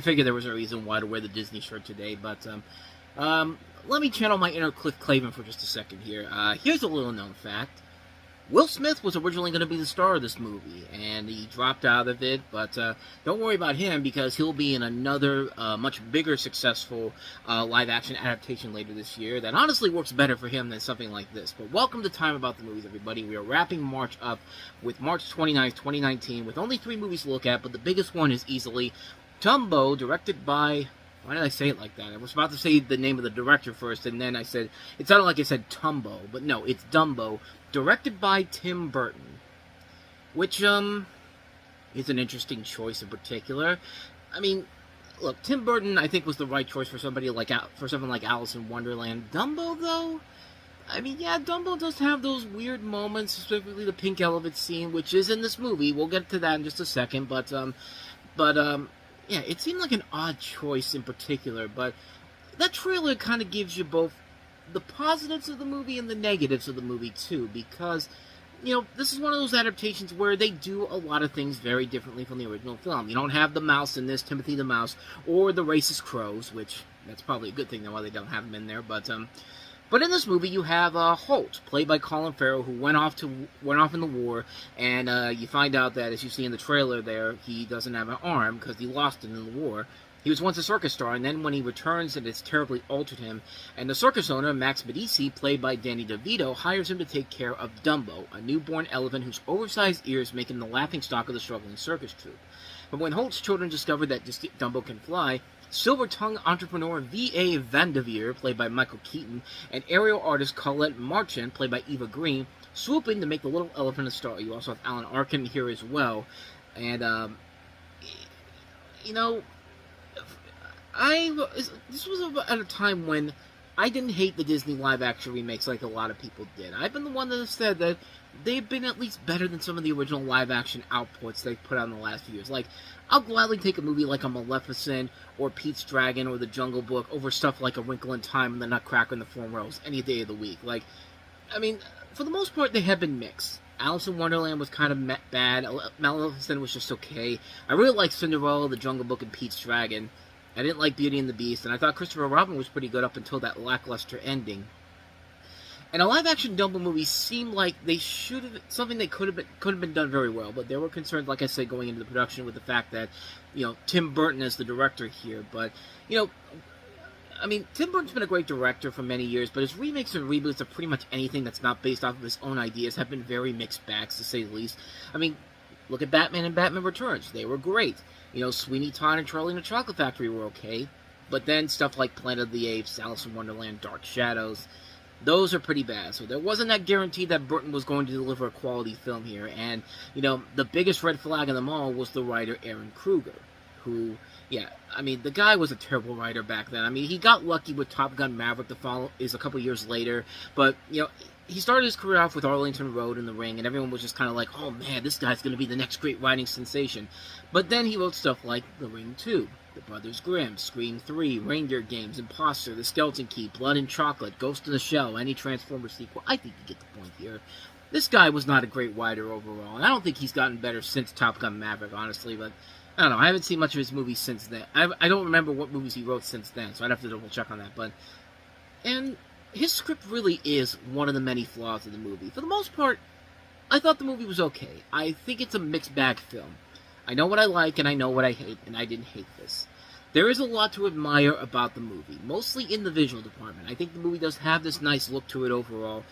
figured there was a reason why to wear the Disney shirt today, but let me channel my inner Cliff Clavin for just a second here. Here's a little known fact. Will Smith was originally going to be the star of this movie, and he dropped out of it, but don't worry about him, because he'll be in another, much bigger, successful live-action adaptation later this year that honestly works better for him than something like this. But welcome to Time About the Movies, everybody. We are wrapping March up with March 29th, 2019, with only 3 movies to look at, but the biggest one is easily Dumbo, directed by... Why did I say it like that? I was about to say the name of the director first, and then I said... It sounded like I said Tumbo, but no, it's Dumbo, directed by Tim Burton. Which, is an interesting choice in particular. I mean, look, Tim Burton, I think, was the right choice for somebody like... for something like Alice in Wonderland. Dumbo, though? I mean, yeah, Dumbo does have those weird moments, specifically the pink elephant scene, which is in this movie. We'll get to that in just a second, yeah, it seemed like an odd choice in particular, but that trailer kind of gives you both the positives of the movie and the negatives of the movie, too, because, you know, this is one of those adaptations where they do a lot of things very differently from the original film. You don't have the mouse in this, Timothy the Mouse, or the racist crows, which, that's probably a good thing, though, why they don't have him in there, but in this movie, you have Holt, played by Colin Farrell, who went off in the war, and you find out that, as you see in the trailer there, he doesn't have an arm, because he lost it in the war. He was once a circus star, and then when he returns, it's terribly altered him, and the circus owner, Max Medici, played by Danny DeVito, hires him to take care of Dumbo, a newborn elephant whose oversized ears make him the laughingstock of the struggling circus troupe. But when Holt's children discover that Dumbo can fly, silver-tongued entrepreneur V.A. Vanderveer, played by Michael Keaton, and aerial artist Colette Marchand, played by Eva Green, swoop in to make the little elephant a star. You also have Alan Arkin here as well. And, you know, this was at a time when I didn't hate the Disney live-action remakes like a lot of people did. I've been the one that has said that they've been at least better than some of the original live-action outputs they've put out in the last few years. Like, I'll gladly take a movie like A Maleficent, or Pete's Dragon, or The Jungle Book, over stuff like A Wrinkle in Time and The Nutcracker and the Four Roses any day of the week. Like, I mean, for the most part, they have been mixed. Alice in Wonderland was kind of bad. Maleficent was just okay. I really liked Cinderella, The Jungle Book, and Pete's Dragon. I didn't like Beauty and the Beast, and I thought Christopher Robin was pretty good up until that lackluster ending. And a live-action Dumbo movie seemed like they should have... Something that could have been done very well, but there were concerns, like I said, going into the production with the fact that, you know, Tim Burton is the director here. But, you know, I mean, Tim Burton's been a great director for many years, but his remakes and reboots of pretty much anything that's not based off of his own ideas have been very mixed bags, to say the least. I mean, look at Batman and Batman Returns. They were great. You know, Sweeney Todd and Charlie and the Chocolate Factory were okay. But then stuff like Planet of the Apes, Alice in Wonderland, Dark Shadows... those are pretty bad, so there wasn't that guarantee that Burton was going to deliver a quality film here, and, you know, the biggest red flag of them all was the writer Aaron Kruger, who, yeah, I mean, the guy was a terrible writer back then. I mean, he got lucky with Top Gun Maverick, is a couple years later, but, you know, he started his career off with Arlington Road and The Ring, and everyone was just kind of like, oh man, this guy's going to be the next great writing sensation. But then he wrote stuff like The Ring 2, The Brothers Grimm, Scream 3, Reindeer Games, Imposter, The Skeleton Key, Blood and Chocolate, Ghost in the Shell, any Transformers sequel. I think you get the point here. This guy was not a great writer overall, and I don't think he's gotten better since Top Gun Maverick, honestly, but I don't know. I haven't seen much of his movies since then. I don't remember what movies he wrote since then, so I'd have to double check on that, and his script really is one of the many flaws of the movie. For the most part, I thought the movie was okay. I think it's a mixed bag film. I know what I like and I know what I hate, and I didn't hate this. There is a lot to admire about the movie, mostly in the visual department. I think the movie does have this nice look to it overall.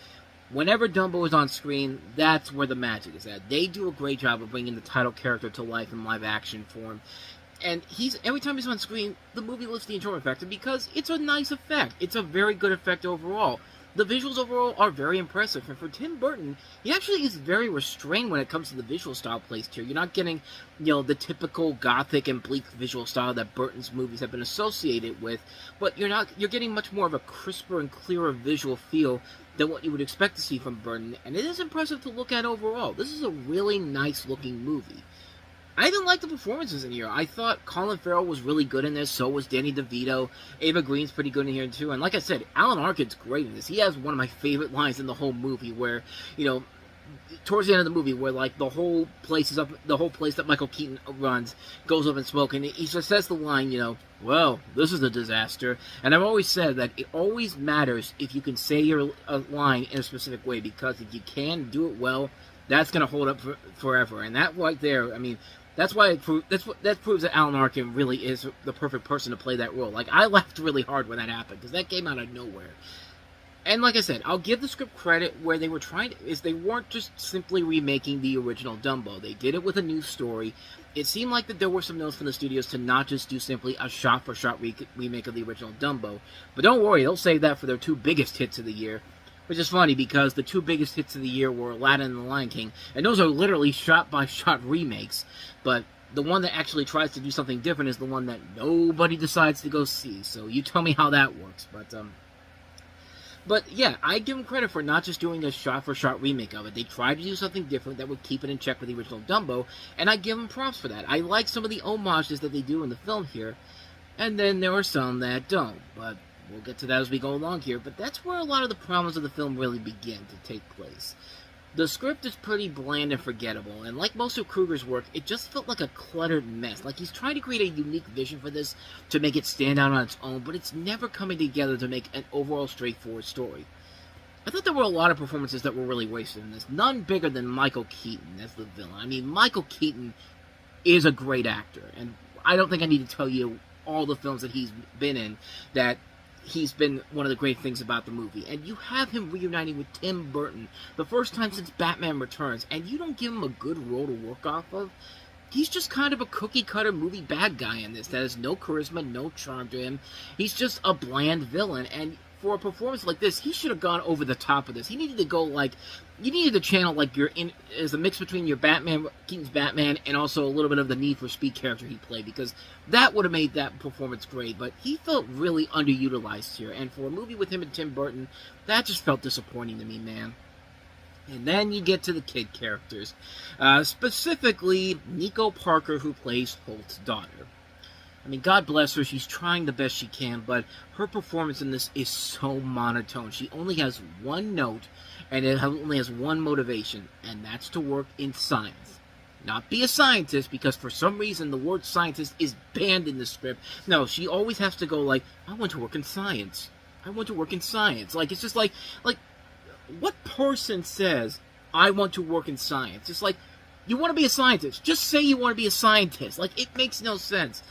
Whenever Dumbo is on screen, that's where the magic is at. They do a great job of bringing the title character to life in live-action form. And every time he's on screen, the movie lifts the enjoyment factor because it's a nice effect. It's a very good effect overall. The visuals overall are very impressive, and for Tim Burton, he actually is very restrained when it comes to the visual style placed here. You're not getting, you know, the typical gothic and bleak visual style that Burton's movies have been associated with, but you're getting much more of a crisper and clearer visual feel than what you would expect to see from Burton, and it is impressive to look at overall. This is a really nice looking movie. I even like the performances in here. I thought Colin Farrell was really good in this, so was Danny DeVito. Ava Green's pretty good in here, too. And like I said, Alan Arkin's great in this. He has one of my favorite lines in the whole movie where, you know, towards the end of the movie, where like the whole place that Michael Keaton runs goes up in smoke, and he just says the line, well, this is a disaster. And I've always said that it always matters if you can say a line in a specific way, because if you can do it well, that's going to hold up forever. And that right there, I mean, that proves that Alan Arkin really is the perfect person to play that role. Like, I laughed really hard when that happened, because that came out of nowhere. And like I said, I'll give the script credit where they weren't just simply remaking the original Dumbo. They did it with a new story. It seemed like that there were some notes from the studios to not just do simply a shot-for-shot remake of the original Dumbo. But don't worry, they'll save that for their two biggest hits of the year. Which is funny, because the two biggest hits of the year were Aladdin and The Lion King, and those are literally shot-by-shot remakes. But the one that actually tries to do something different is the one that nobody decides to go see. So you tell me how that works. But yeah, I give them credit for not just doing a shot-for-shot remake of it. They tried to do something different that would keep it in check with the original Dumbo, and I give them props for that. I like some of the homages that they do in the film here, and then there are some that don't, but we'll get to that as we go along here. But that's where a lot of the problems of the film really begin to take place. The script is pretty bland and forgettable, and like most of Kruger's work, it just felt like a cluttered mess. Like he's trying to create a unique vision for this to make it stand out on its own, but it's never coming together to make an overall straightforward story. I thought there were a lot of performances that were really wasted in this, none bigger than Michael Keaton as the villain. I mean, Michael Keaton is a great actor, and I don't think I need to tell you all the films that he's been in that he's been one of the great things about the movie. And you have him reuniting with Tim Burton, the first time since Batman Returns, and you don't give him a good role to work off of. He's just kind of a cookie-cutter movie bad guy in this that has no charisma, no charm to him. He's just a bland villain, and for a performance like this, he should have gone over the top of this. He needed to go you needed to channel as a mix between your Keaton's Batman, and also a little bit of the Need for Speed character he played, because that would have made that performance great. But he felt really underutilized here, and for a movie with him and Tim Burton, that just felt disappointing to me, man. And then you get to the kid characters, specifically Nico Parker, who plays Holt's daughter. I mean, God bless her, she's trying the best she can, but her performance in this is so monotone. She only has one note, and it only has one motivation, and that's to work in science. Not be a scientist, because for some reason the word scientist is banned in the script. No, she always has to go I want to work in science. I want to work in science. It's just like, what person says, I want to work in science? It's you want to be a scientist. Just say you want to be a scientist. It makes no sense.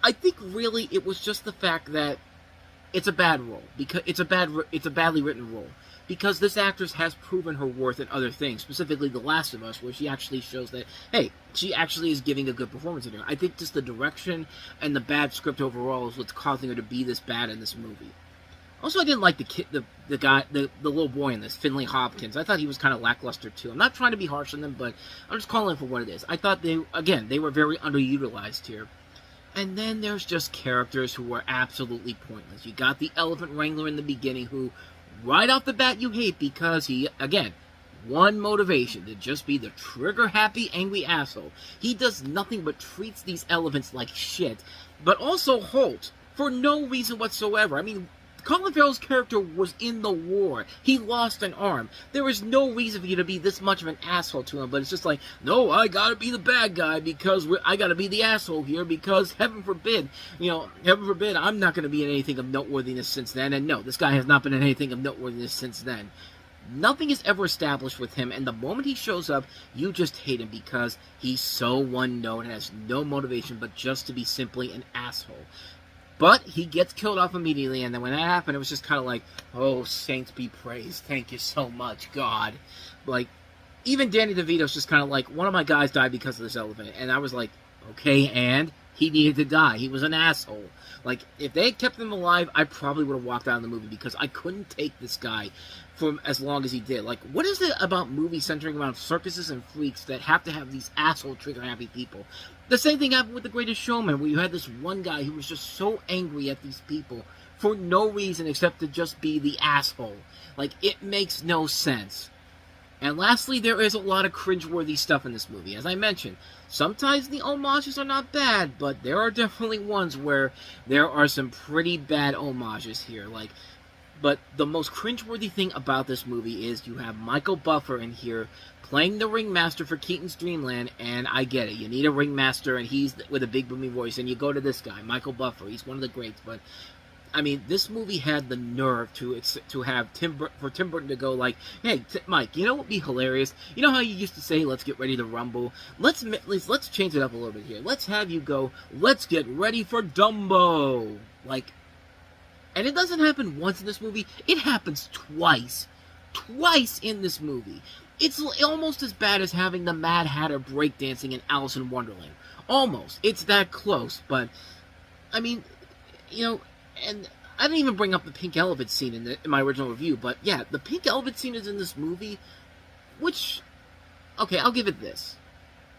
I think really it was just the fact that it's a bad role, because it's a badly written role, because this actress has proven her worth in other things, specifically The Last of Us, where she actually shows that, hey, she actually is giving a good performance in here. I think just the direction and the bad script overall is what's causing her to be this bad in this movie. Also, I didn't like the little boy in this, Finley Hopkins. I thought he was kind of lackluster too. I'm not trying to be harsh on them, but I'm just calling it for what it is. I thought they were very underutilized here. And then there's just characters who are absolutely pointless. You got the elephant wrangler in the beginning who, right off the bat, you hate because he, again, one motivation, to just be the trigger-happy, angry asshole. He does nothing but treats these elephants like shit. But also Holt, for no reason whatsoever. I mean, Colin Farrell's character was in the war. He lost an arm. There is no reason for you to be this much of an asshole to him, but it's just no, I gotta be the bad guy because I gotta be the asshole here because heaven forbid, I'm not gonna be in anything of noteworthiness since then. And no, this guy has not been in anything of noteworthiness since then. Nothing is ever established with him, and the moment he shows up, you just hate him because he's so one-note and has no motivation but just to be simply an asshole. But he gets killed off immediately, and then when that happened, it was just kind of oh, saints be praised. Thank you so much, God. Even Danny DeVito's just kind of one of my guys died because of this elephant. And I was okay, and he needed to die. He was an asshole. If they had kept him alive, I probably would have walked out of the movie because I couldn't take this guy for as long as he did. What is it about movies centering around circuses and freaks that have to have these asshole trigger-happy people? The same thing happened with The Greatest Showman, where you had this one guy who was just so angry at these people for no reason except to just be the asshole. It makes no sense. And lastly, there is a lot of cringeworthy stuff in this movie. As I mentioned, sometimes the homages are not bad, but there are definitely ones where there are some pretty bad homages here. But the most cringeworthy thing about this movie is you have Michael Buffer in here playing the ringmaster for Keaton's Dreamland, and I get it. You need a ringmaster, and he's with a big booming voice, and you go to this guy, Michael Buffer. He's one of the greats, but I mean, this movie had the nerve to have Tim Burton to go like, "Hey, Mike, you know what would be hilarious? You know how you used to say, let's get ready to rumble? Let's change it up a little bit here. Let's have you go, let's get ready for Dumbo." Like, and it doesn't happen once in this movie. It happens twice. Twice in this movie. It's almost as bad as having the Mad Hatter breakdancing in Alice in Wonderland. Almost. It's that close, but, I mean, you know, and I didn't even bring up the pink elephant scene in my original review, but yeah, the pink elephant scene is in this movie, which, okay, I'll give it this.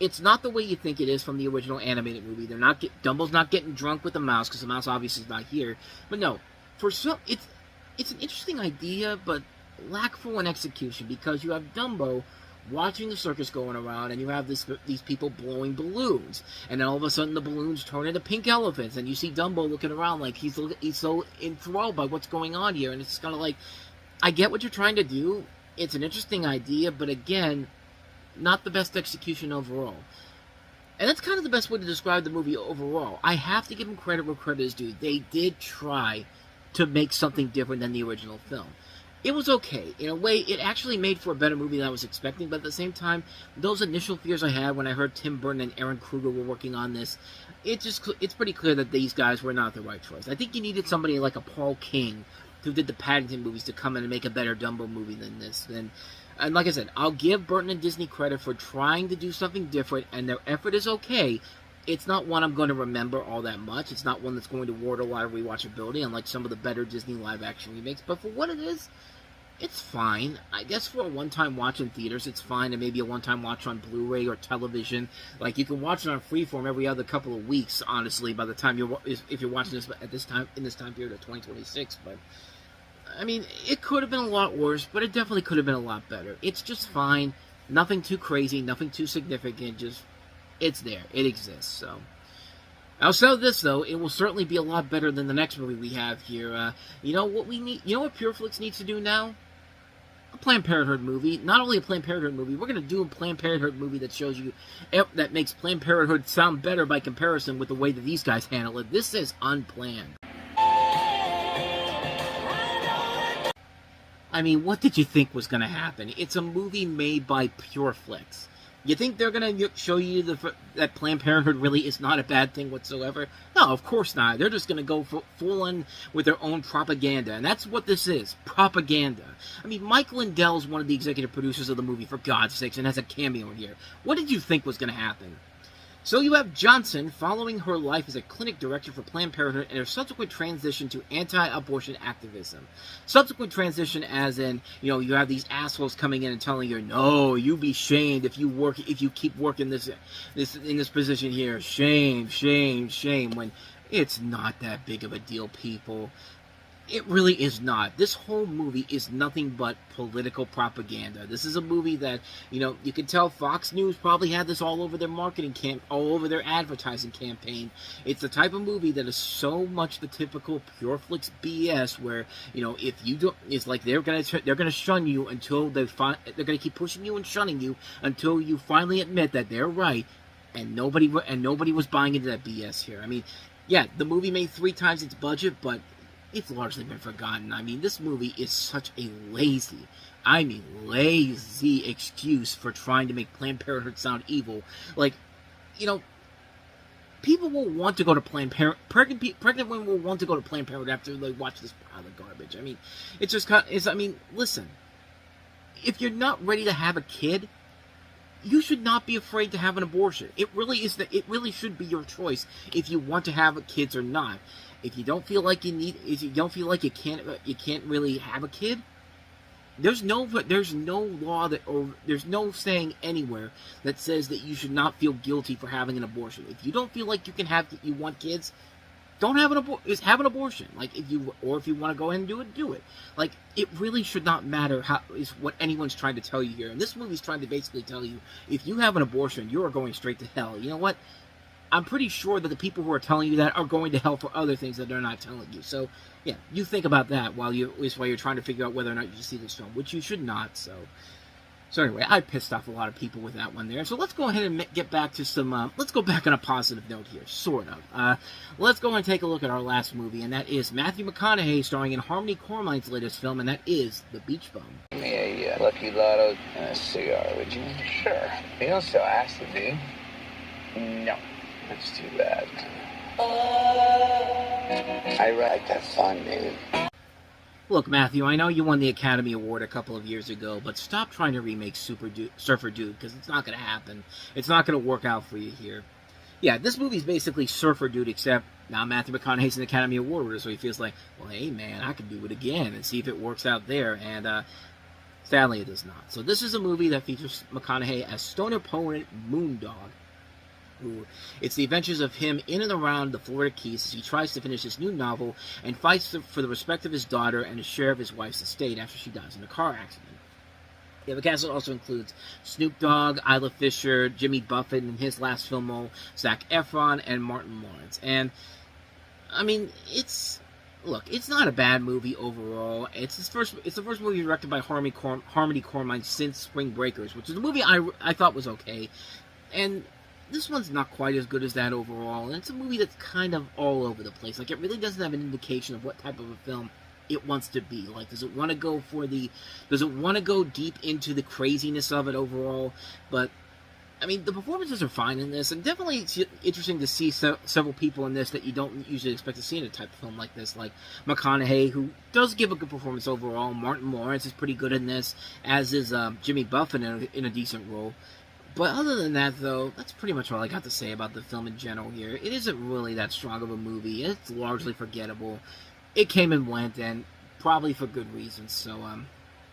It's not the way you think it is from the original animated movie. Dumbo's not getting drunk with the mouse, because the mouse obviously is not here. But no, it's an interesting idea, but lackful in execution, because you have Dumbo watching the circus going around, and you have these people blowing balloons, and then all of a sudden the balloons turn into pink elephants, and you see Dumbo looking around like he's so enthralled by what's going on here, and it's kind of like, I get what you're trying to do, it's an interesting idea, but again, not the best execution overall. And that's kind of the best way to describe the movie overall. I have to give them credit where credit is due. They did try to make something different than the original film. It was okay. In a way, it actually made for a better movie than I was expecting, but at the same time, those initial fears I had when I heard Tim Burton and Aaron Kruger were working on this, it's pretty clear that these guys were not the right choice. I think you needed somebody like a Paul King, who did the Paddington movies, to come in and make a better Dumbo movie than this. And like I said, I'll give Burton and Disney credit for trying to do something different, and their effort is okay. It's not one I'm going to remember all that much. It's not one that's going to ward a lot of rewatchability, unlike some of the better Disney live-action remakes. But for what it is, it's fine. I guess for a one-time watch in theaters, it's fine, and maybe a one-time watch on Blu-ray or television. Like, you can watch it on Freeform every other couple of weeks, honestly, by the time if you're watching this in this time period of 2026. But I mean, it could have been a lot worse, but it definitely could have been a lot better. It's just fine. Nothing too crazy, nothing too significant. Just, it's there. It exists. So, outside of this, though, it will certainly be a lot better than the next movie we have here. You know what we need? You know what PureFlix needs to do now? A Planned Parenthood movie. Not only a Planned Parenthood movie, we're going to do a Planned Parenthood movie that shows you, that makes Planned Parenthood sound better by comparison with the way that these guys handle it. This is unplanned. I mean, what did you think was going to happen? It's a movie made by PureFlix. You think they're going to show you that Planned Parenthood really is not a bad thing whatsoever? No, of course not. They're just going to go full on with their own propaganda, and that's what this is, propaganda. I mean, Mike Lindell's one of the executive producers of the movie, for God's sakes, and has a cameo in here. What did you think was going to happen? So you have Johnson following her life as a clinic director for Planned Parenthood and her subsequent transition to anti-abortion activism. Subsequent transition as in, you know, you have these assholes coming in and telling her, no, you be shamed if you keep working in this position here. Shame, shame, shame. When it's not that big of a deal, people. It really is not. This whole movie is nothing but political propaganda. This is a movie that, you know, you can tell Fox News probably had this all over their all over their advertising campaign. It's the type of movie that is so much the typical PureFlix BS where, you know, if you don't, it's like they're gonna shun you until they're gonna keep pushing you and shunning you until you finally admit that they're right, and nobody was buying into that BS here. I mean, yeah, the movie made 3 times its budget, but it's largely been forgotten. I mean, this movie is such a lazy excuse for trying to make Planned Parenthood sound evil. Like, you know, people will want to go to Planned Parenthood. Pregnant women will want to go to Planned Parenthood after they watch this pile of garbage. I mean, it's just I mean, listen, if you're not ready to have a kid, you should not be afraid to have an abortion. It really should be your choice if you want to have kids or not. If you don't feel like if you don't feel like you can't really have a kid, there's no law there's no saying anywhere that says that you should not feel guilty for having an abortion. If you don't feel like you want kids, don't have have an abortion. Like, if you want to go ahead and do it. Like, it really should not matter is what anyone's trying to tell you here. And this movie's trying to basically tell you, if you have an abortion, you are going straight to hell. You know what? I'm pretty sure that the people who are telling you that are going to hell for other things that they're not telling you. So, yeah, you think about that while you're trying to figure out whether or not you should see this film, which you should not, So anyway, I pissed off a lot of people with that one there. So let's go ahead and get back to some, let's go back on a positive note here, sort of. Let's go and take a look at our last movie, and that is Matthew McConaughey starring in Harmony Korine's latest film, and that is The Beach Bum. Give me a Lucky Lotto and a cigar, would you? Sure. You don't sell acid, do you? No. That's too bad. I write that fun, baby. Look, Matthew, I know you won the Academy Award a couple of years ago, but stop trying to remake Surfer Dude, because it's not going to happen. It's not going to work out for you here. Yeah, this movie's basically Surfer Dude, except now Matthew McConaughey's an Academy Award winner, so he feels like, well, hey, man, I can do it again and see if it works out there, and sadly it does not. So this is a movie that features McConaughey as stoner poet Moondog. It's the adventures of him in and around the Florida Keys as he tries to finish his new novel and fights for the respect of his daughter and the share of his wife's estate after she dies in a car accident. Yeah, the cast also includes Snoop Dogg, Isla Fisher, Jimmy Buffett in his last film role, Zac Efron, and Martin Lawrence. And, I mean, it's not a bad movie overall. It's the first movie directed by Harmony Korine since Spring Breakers, which is a movie I thought was okay. And this one's not quite as good as that overall, and it's a movie that's kind of all over the place. Like, it really doesn't have an indication of what type of a film it wants to be. Like, does it want to go deep into the craziness of it overall? But, I mean, the performances are fine in this, and definitely it's interesting to see several people in this that you don't usually expect to see in a type of film like this, like McConaughey, who does give a good performance overall. Martin Lawrence is pretty good in this, as is Jimmy Buffett in a decent role. But other than that, though, that's pretty much all I got to say about the film in general here. It isn't really that strong of a movie. It's largely forgettable. It came and went, and probably for good reasons. So,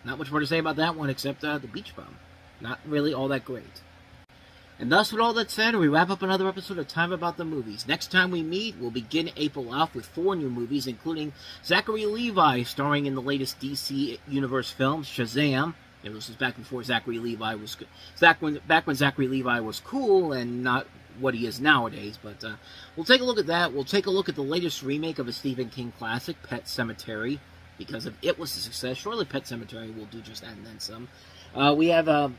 not much more to say about that one except The Beach Bum. Not really all that great. And thus, with all that said, we wrap up another episode of Time About the Movies. Next time we meet, we'll begin April off with 4 new movies, including Zachary Levi, starring in the latest DC Universe film, Shazam. This was back before Zachary Levi was back when Zachary Levi was cool and not what he is nowadays. But we'll take a look at that. We'll take a look at the latest remake of a Stephen King classic, Pet Sematary, because if it was a success, surely Pet Sematary will do just that and then some. We have the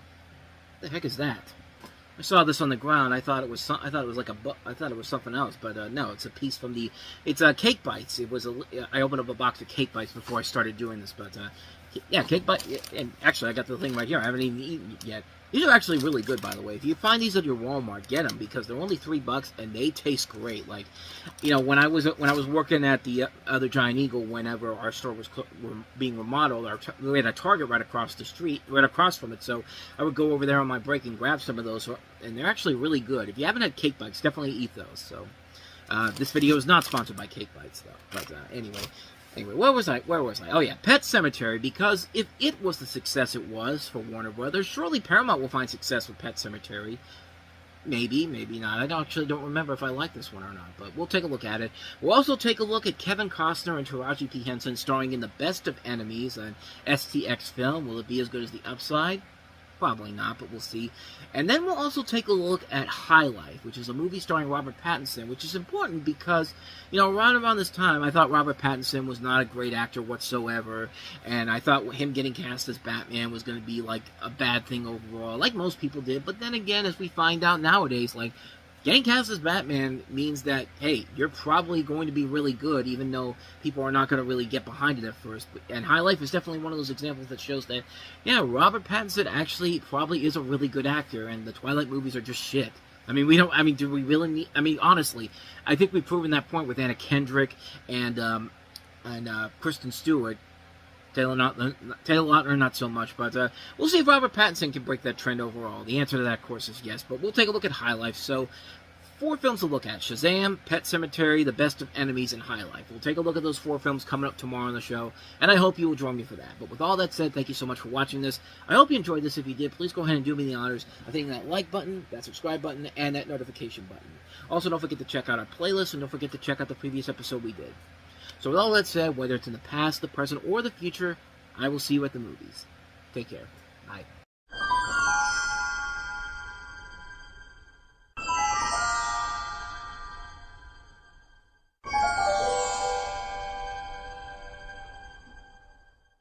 heck is that? I saw this on the ground. I thought it was something else, but no, it's a piece from the. It's Cake Bites. I opened up a box of Cake Bites before I started doing this, but. Yeah, Cake Bites, and actually I got the thing right here. I haven't even eaten it yet. These are actually really good, by the way. If you find these at your Walmart, get them, because they're only $3 and they taste great. Like, when I was working at the other Giant Eagle, whenever our store was being remodeled, we had a Target right across the street, right across from it. So I would go over there on my break and grab some of those, and they're actually really good. If you haven't had Cake Bites, definitely eat those. So this video is not sponsored by Cake Bites, though. But anyway, where was I? Oh yeah, Pet Sematary, because if it was the success it was for Warner Brothers, surely Paramount will find success with Pet Sematary. Maybe, maybe not. I actually don't remember if I like this one or not, but we'll take a look at it. We'll also take a look at Kevin Costner and Taraji P. Henson starring in The Best of Enemies, an STX film. Will it be as good as The Upside? Probably not, but we'll see. And then we'll also take a look at High Life, which is a movie starring Robert Pattinson, which is important because, right around this time, I thought Robert Pattinson was not a great actor whatsoever, and I thought him getting cast as Batman was going to be, like, a bad thing overall, like most people did. But then again, as we find out nowadays, like, getting cast as Batman means that, hey, you're probably going to be really good, even though people are not going to really get behind it at first. And High Life is definitely one of those examples that shows that, yeah, Robert Pattinson actually probably is a really good actor, and the Twilight movies are just shit. Do we really need... honestly, I think we've proven that point with Anna Kendrick and Kristen Stewart. Taylor Lautner, not so much, but we'll see if Robert Pattinson can break that trend overall. The answer to that, of course, is yes, but we'll take a look at High Life. So, 4 films to look at: Shazam, Pet Sematary, The Best of Enemies, and High Life. We'll take a look at those 4 films coming up tomorrow on the show, and I hope you will join me for that. But with all that said, thank you so much for watching this. I hope you enjoyed this. If you did, please go ahead and do me the honors of hitting that like button, that subscribe button, and that notification button. Also, don't forget to check out our playlist, and don't forget to check out the previous episode we did. So with all that said, whether it's in the past, the present, or the future, I will see you at the movies. Take care. Bye.